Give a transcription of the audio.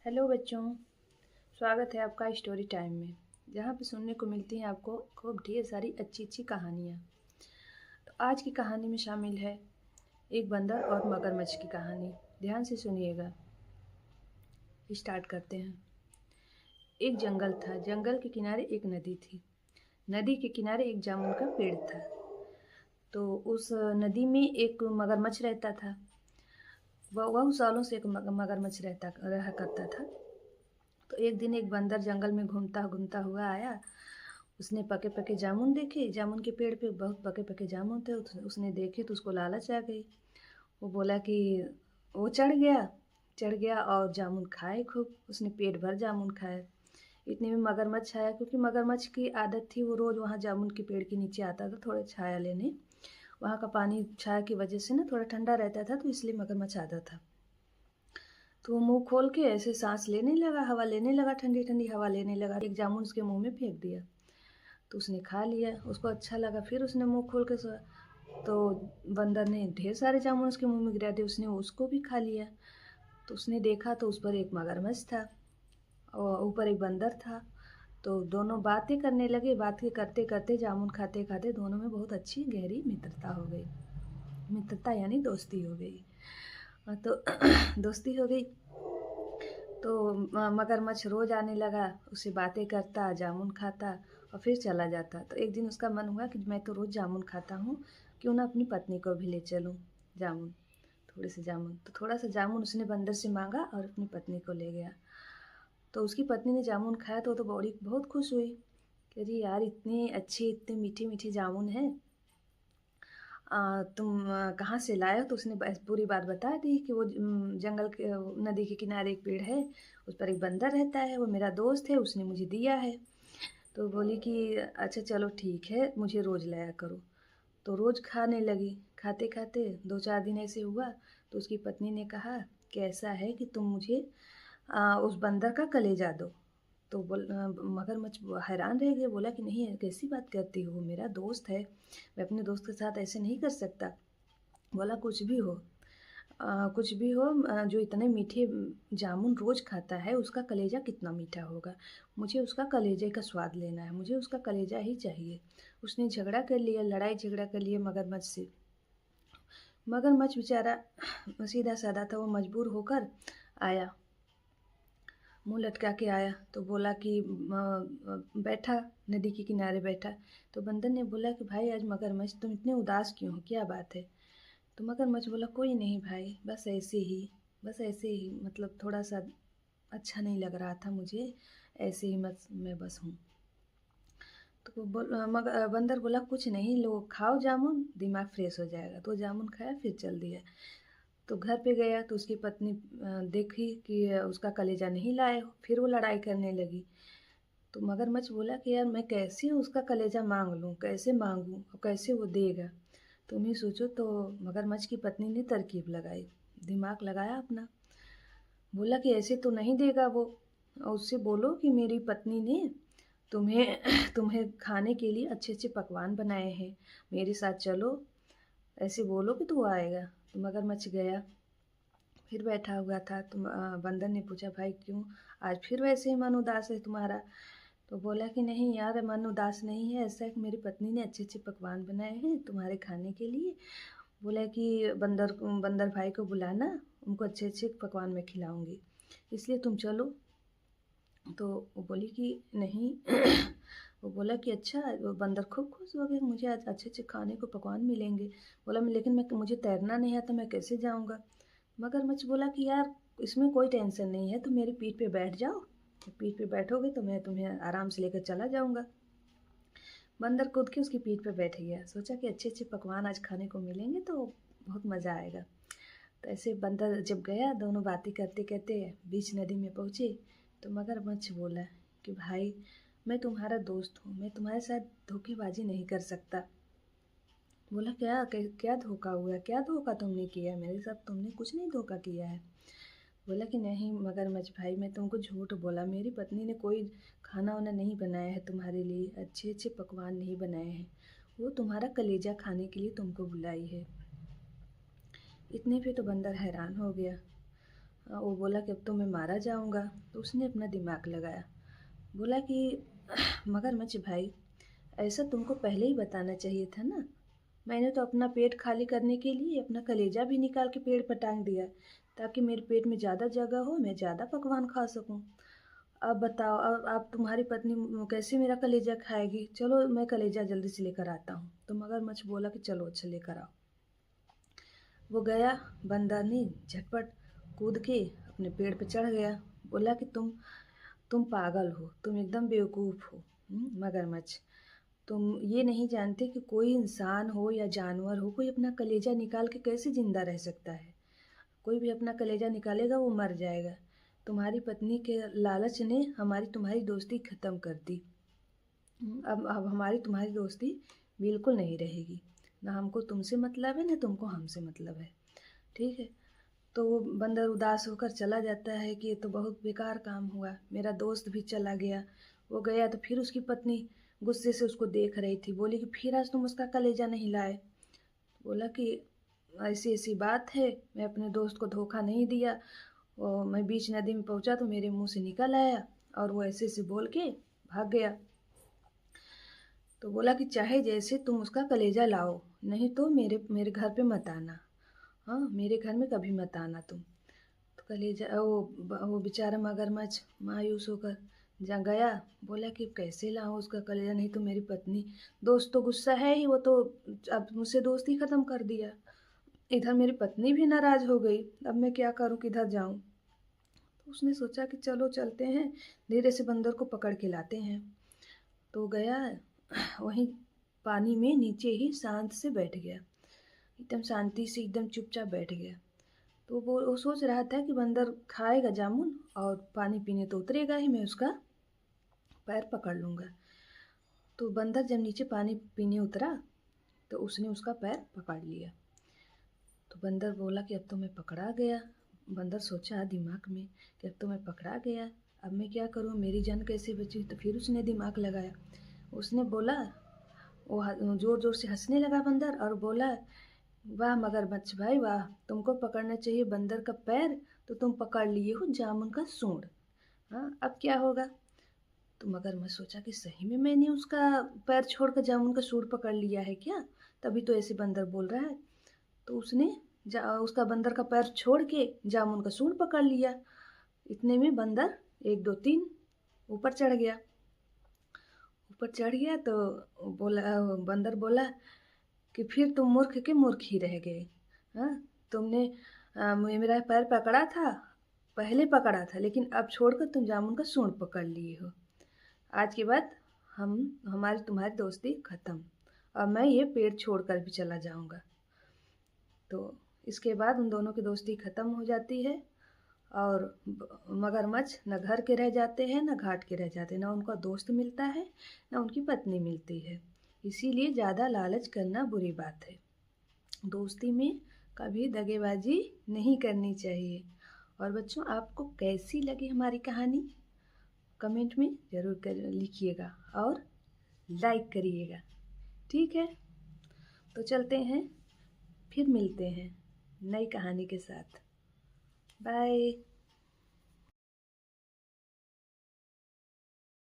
Hello बच्चों, स्वागत है आपका स्टोरी टाइम में, जहाँ पे सुनने को मिलती हैं आपको खूब ढेर सारी अच्छी अच्छी कहानियाँ। तो आज की कहानी में शामिल है एक बंदर और मगरमच्छ की कहानी। ध्यान से सुनिएगा। स्टार्ट करते हैं। एक जंगल था। जंगल के किनारे एक नदी थी। नदी के किनारे एक जामुन का पेड़ था। तो उस नदी में एक मगरमच्छ रहता था। वह बहुत सालों से एक मगरमच्छ रहा करता था। तो एक दिन एक बंदर जंगल में घूमता घूमता हुआ आया। उसने पके पके जामुन देखे। जामुन के पेड़ पे बहुत पके पके जामुन थे। उसने देखे तो उसको लालच आ गई। वो बोला कि वो चढ़ गया और जामुन खाए खूब। उसने पेट भर जामुन खाए। इतने में मगरमच्छ आया, क्योंकि मगरमच्छ की आदत थी, वो रोज़ वहाँ जामुन के पेड़ के नीचे आता था थोड़ा छाया लेने। वहाँ का पानी छाया की वजह से ना थोड़ा ठंडा रहता था, तो इसलिए मगरमच्छ आता था। तो वो मुंह खोल के ऐसे सांस लेने लगा, हवा लेने लगा, ठंडी ठंडी हवा लेने लगा। एक जामुन उसके मुंह में फेंक दिया। तो उसने खा लिया, उसको अच्छा लगा। फिर उसने मुंह खोल के सोया। तो बंदर ने ढेर सारे जामुन उसके मुंह में गिरा दिए। उसने उसको भी खा लिया। तो उसने देखा तो उस पर एक मगरमच्छ था और ऊपर एक बंदर था। तो दोनों बातें करने लगे। बातें करते करते जामुन खाते खाते दोनों में बहुत अच्छी गहरी मित्रता हो गई। मित्रता यानी दोस्ती हो गई। तो दोस्ती हो गई। तो मगरमच्छ रोज़ आने लगा, उससे बातें करता, जामुन खाता और फिर चला जाता। तो एक दिन उसका मन हुआ कि मैं तो रोज़ जामुन खाता हूँ, क्यों ना अपनी पत्नी को भी ले चलूँ जामुन, थोड़े से जामुन। तो थोड़ा सा जामुन उसने बंदर से मांगा और अपनी पत्नी को ले गया। तो उसकी पत्नी ने जामुन खाया तो वो तो बड़ी बहुत खुश हुई कि अरे यार, इतने अच्छे इतने मीठे मीठे जामुन हैं। तुम कहाँ से लाए हो? तो उसने पूरी बात बता दी कि वो जंगल के नदी के किनारे एक पेड़ है, उस पर एक बंदर रहता है, वो मेरा दोस्त है, उसने मुझे दिया है। तो बोली कि अच्छा चलो ठीक है, मुझे रोज़ लाया करो। तो रोज़ खाने लगी। खाते खाते 2-4 दिन ऐसे हुआ। तो उसकी पत्नी ने कहा कि ऐसा है कि तुम मुझे उस बंदर का कलेजा दो। तो मगरमच्छ हैरान रह गया। बोला कि नहीं, कैसी बात करती हो, वो मेरा दोस्त है, मैं अपने दोस्त के साथ ऐसे नहीं कर सकता। बोला कुछ भी हो, कुछ भी हो, जो इतने मीठे जामुन रोज़ खाता है उसका कलेजा कितना मीठा होगा। मुझे उसका कलेजे का स्वाद लेना है, मुझे उसका कलेजा ही चाहिए। उसने झगड़ा कर लिया, लड़ाई झगड़ा कर लिया मगरमच्छ से। मगरमच्छ बेचारा सीधा साधा था, वो मजबूर होकर आया, मुंह लटका के आया। तो बोला कि बैठा, नदी के किनारे बैठा। तो बंदर ने बोला कि भाई आज मगरमच्छ तुम इतने उदास क्यों हो, क्या बात है? तो मगरमच्छ बोला कोई नहीं भाई, बस ऐसे ही, बस ऐसे ही, मतलब थोड़ा सा अच्छा नहीं लग रहा था मुझे, ऐसे ही मैं बस हूँ। तो बंदर बोला कुछ नहीं, लो खाओ जामुन, दिमाग फ्रेश हो जाएगा। तो जामुन खाया, फिर चल दिया। तो घर पे गया तो उसकी पत्नी देखी कि उसका कलेजा नहीं लाए हो। फिर वो लड़ाई करने लगी। तो मगरमच्छ बोला कि यार मैं कैसे उसका कलेजा मांग लूँ, कैसे मांगूँ और कैसे वो देगा, तुम ही सोचो। तो मगरमच्छ की पत्नी ने तरकीब लगाई, दिमाग लगाया अपना। बोला कि ऐसे तो नहीं देगा वो, और उससे बोलो कि मेरी पत्नी ने तुम्हें तुम्हें खाने के लिए अच्छे अच्छे पकवान बनाए हैं, मेरे साथ चलो, ऐसे बोलो कि तो आएगा। तो मगरमच्छ गया। फिर बैठा हुआ था। तो बंदर ने पूछा भाई क्यों, आज फिर वैसे ही मन उदास है तुम्हारा? तो बोला कि नहीं यार, मन उदास नहीं है, ऐसा है कि मेरी पत्नी ने अच्छे अच्छे पकवान बनाए हैं तुम्हारे खाने के लिए। बोला कि बंदर भाई को बुलाना, उनको अच्छे अच्छे पकवान मैं खिलाऊंगी, इसलिए तुम चलो। तो वो बोली कि नहीं। वो बोला कि अच्छा। वो बंदर खूब खुश हो गया, मुझे आज अच्छे अच्छे खाने को पकवान मिलेंगे। बोला लेकिन मुझे तैरना नहीं आता, मैं कैसे जाऊँगा? मगरमच्छ बोला कि यार इसमें कोई टेंशन नहीं है, तुम मेरी पीठ पे बैठ जाओ, पीठ पे बैठोगे तो मैं तुम्हें आराम से लेकर चला जाऊँगा। बंदर कूद के उसकी पीठ पे बैठ गया। सोचा कि अच्छे अच्छे पकवान आज खाने को मिलेंगे तो बहुत मज़ा आएगा। तो ऐसे बंदर जब गया, दोनों बातें करते करते बीच नदी में पहुँचे। तो मगरमच्छ बोला कि भाई मैं तुम्हारा दोस्त हूँ, मैं तुम्हारे साथ धोखेबाजी नहीं कर सकता। बोला क्या क्या धोखा हुआ, क्या धोखा तुमने किया मेरे साथ? तुमने कुछ नहीं धोखा किया है। बोला कि नहीं मगरमच्छ भाई, मैं तुमको झूठ बोला, मेरी पत्नी ने कोई खाना वाना नहीं बनाया है तुम्हारे लिए, अच्छे अच्छे पकवान नहीं बनाए हैं, वो तुम्हारा कलेजा खाने के लिए तुमको बुलाई है। इतने पे तो बंदर हैरान हो गया। वो बोला कि अब तो मैं मारा जाऊंगा। तो उसने अपना दिमाग लगाया, बोला कि मगरमच्छ भाई, ऐसा तुमको पहले ही बताना चाहिए था ना। मैंने तो अपना पेट खाली करने के लिए अपना कलेजा भी निकाल के पेड़ पर टांग दिया, ताकि मेरे पेट में ज़्यादा जगह हो, मैं ज़्यादा पकवान खा सकूं। अब बताओ, अब आप तुम्हारी पत्नी कैसे मेरा कलेजा खाएगी? चलो मैं कलेजा जल्दी से लेकर आता हूँ। तो मगरमच्छ बोला कि चलो अच्छा लेकर आओ। वो गया, बंदर ने झटपट कूद के अपने पेड़ पर चढ़ गया। बोला कि तुम पागल हो, तुम एकदम बेवकूफ़ हो मगरमच्छ। तुम ये नहीं जानते कि कोई इंसान हो या जानवर हो, कोई अपना कलेजा निकाल के कैसे जिंदा रह सकता है? कोई भी अपना कलेजा निकालेगा वो मर जाएगा। तुम्हारी पत्नी के लालच ने हमारी तुम्हारी दोस्ती ख़त्म कर दी। अब हमारी तुम्हारी दोस्ती बिल्कुल नहीं रहेगी। ना हमको तुमसे मतलब है, ना तुमको हमसे मतलब है। ठीक है। तो वो बंदर उदास होकर चला जाता है कि ये तो बहुत बेकार काम हुआ, मेरा दोस्त भी चला गया। वो गया तो फिर उसकी पत्नी गुस्से से उसको देख रही थी, बोली कि फिर आज तुम उसका कलेजा नहीं लाए। बोला कि ऐसी ऐसी बात है, मैं अपने दोस्त को धोखा नहीं दिया। और मैं बीच नदी में पहुंचा तो मेरे मुंह से निकल आया, और वो ऐसे ऐसे बोल के भाग गया। तो बोला कि चाहे जैसे तुम उसका कलेजा लाओ, नहीं तो मेरे मेरे घर पे मत आना। हाँ, मेरे घर में कभी मत आना तुम। तो कलेजा वो बेचारा मगरमच्छ मायूस होकर जा गया। बोला कि कैसे लाऊं उसका कलेजा, नहीं तो मेरी पत्नी, दोस्त तो गुस्सा है ही, वो तो अब मुझसे दोस्ती ख़त्म कर दिया। इधर मेरी पत्नी भी नाराज़ हो गई, अब मैं क्या करूं, किधर जाऊं? तो उसने सोचा कि चलो चलते हैं, धीरे से बंदर को पकड़ के लाते हैं। तो गया, वहीं पानी में नीचे ही शांत से बैठ गया, एकदम शांति से एकदम चुपचाप बैठ गया। तो वो सोच रहा था कि बंदर खाएगा जामुन और पानी पीने तो उतरेगा ही, मैं उसका पैर पकड़ लूँगा। तो बंदर जब नीचे पानी पीने उतरा तो उसने उसका पैर पकड़ लिया। तो बंदर बोला कि अब तो मैं पकड़ा गया। बंदर सोचा दिमाग में कि अब तो मैं पकड़ा गया, अब मैं क्या करूँ, मेरी जान कैसे बची? तो फिर उसने दिमाग लगाया। उसने बोला, वो ज़ोर ज़ोर से हंसने लगा बंदर, और बोला, वाह मगरमच्छ भाई वाह, तुमको पकड़ना चाहिए बंदर का पैर, तो तुम पकड़ लिए हो जामुन का सूंड। हाँ, अब क्या होगा? तो मगरमच्छ सोचा कि सही में मैंने उसका पैर छोड़कर जामुन का सूंड पकड़ लिया है क्या? तभी तो ऐसे बंदर बोल रहा है। तो उसने उसका बंदर का पैर छोड़ के जामुन का सूंड पकड़ लिया। इतने में बंदर 1 2 3 ऊपर चढ़ गया। ऊपर चढ़ गया तो बोला, बंदर बोला कि फिर तुम मूर्ख के मूर्ख ही रह गए। हाँ, तुमने मेरा पैर पकड़ा था, पहले पकड़ा था, लेकिन अब छोड़कर तुम जामुन का सूंड पकड़ लिए हो। आज के बाद हम हमारी तुम्हारी दोस्ती ख़त्म, और मैं ये पेड़ छोड़कर भी चला जाऊंगा। तो इसके बाद उन दोनों की दोस्ती ख़त्म हो जाती है, और मगरमच्छ न घर के रह जाते हैं, न घाट के रह जाते हैं, न उनका दोस्त मिलता है, न उनकी पत्नी मिलती है। इसीलिए ज़्यादा लालच करना बुरी बात है। दोस्ती में कभी दगेबाजी नहीं करनी चाहिए। और बच्चों, आपको कैसी लगी हमारी कहानी? कमेंट में ज़रूर कर लिखिएगा और लाइक करिएगा। ठीक है, तो चलते हैं, फिर मिलते हैं नई कहानी के साथ। बाय।